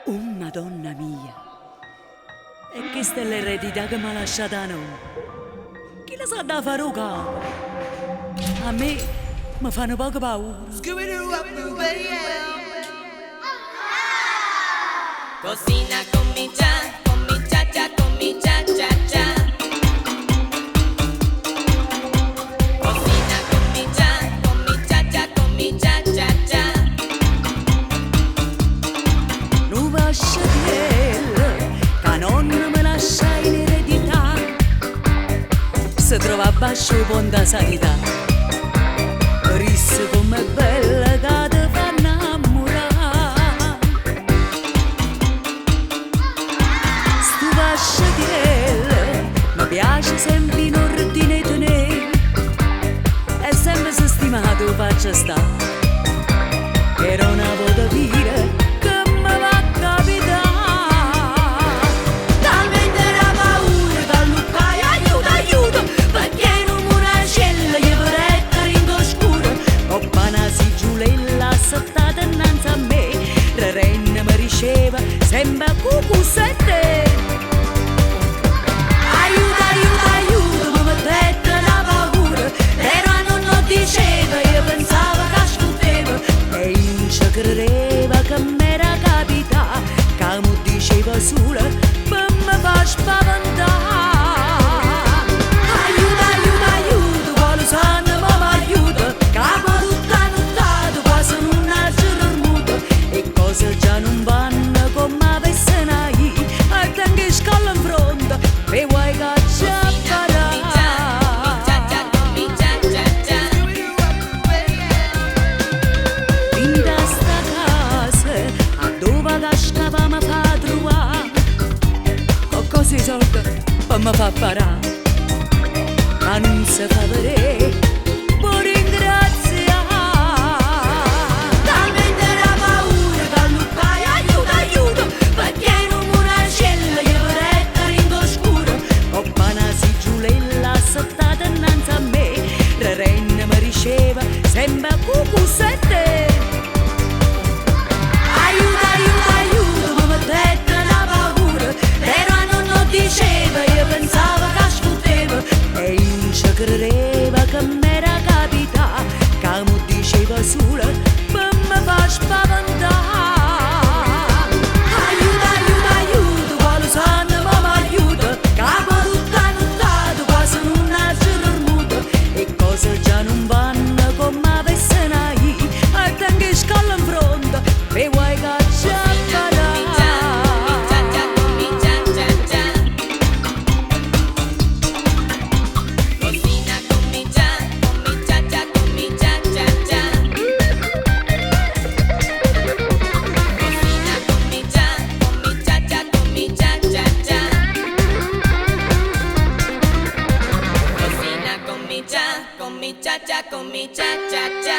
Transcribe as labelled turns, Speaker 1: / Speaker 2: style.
Speaker 1: Oh Madonna mia, e che stelle eredità che mi ha lasciato a noi? Chi la sa da fare un capo? A me mi fanno poco paura.
Speaker 2: Cocina con mi cha cha, cha cha. Cocina con mi cha cha, cha.
Speaker 1: Non vasciatiello, che non me lascia in eredità. Si trova a basso il ponte sanità. Risse come è bella che ti fa innamorare. Stu vasciatiello, mi piace sempre in ordine tenere. E sempre se stimato faccia sta. Però una volta dire che mi va a capitare. Talmente la paura che Luca aiuto, aiuto, perché non una cella gli vorrei in oscuro. Coppana si giulella assettata innanzi a me. Renna mi riceva sembra cucusette. Aiuto, aiuto, aiuto, mi mettete la paura. Però non diceva, io pensavo che ascolteva. E non ci credeva che m'era capita, che mi diceva sola, per me fa spaventare. Aiuto, aiuto, aiuto, quale sanno mi aiuta, capo tutta nottata, quasi non nasce dormuta. E cose già non vanno come avesse nai, e tengo scala in fronte, e vuoi che ci farà. In sta casa, a dove cascavamo a fa trovare, con così soldi per mi fa parare. Ma non si fa vedere, può ringraziare. Talmente la paura che Luca aiuto, aiuto, perché non una cella gli vorrei in oscuro. Coppana si giulella assettata innanzi a me. Renna mi riceva sembra cucusette. Aiuto, aiuto, aiuto, mi mettete la paura. Però non diceva, io pensavo che ascolteva. E non ci credeva che m'era capita, che mi diceva sola, per me fa spaventare. Aiuto, aiuto, aiuto, quale sanno mi aiuta, capo tutta nottata, quasi non nasce dormuta. E cose già non vanno come avesse nai, e tengo scala in fronte, e vuoi che ci farà.
Speaker 2: Cocina con mi cha cha, cha. Cocina con mi cha cha, cha. Cocina con mi cha cha, cha.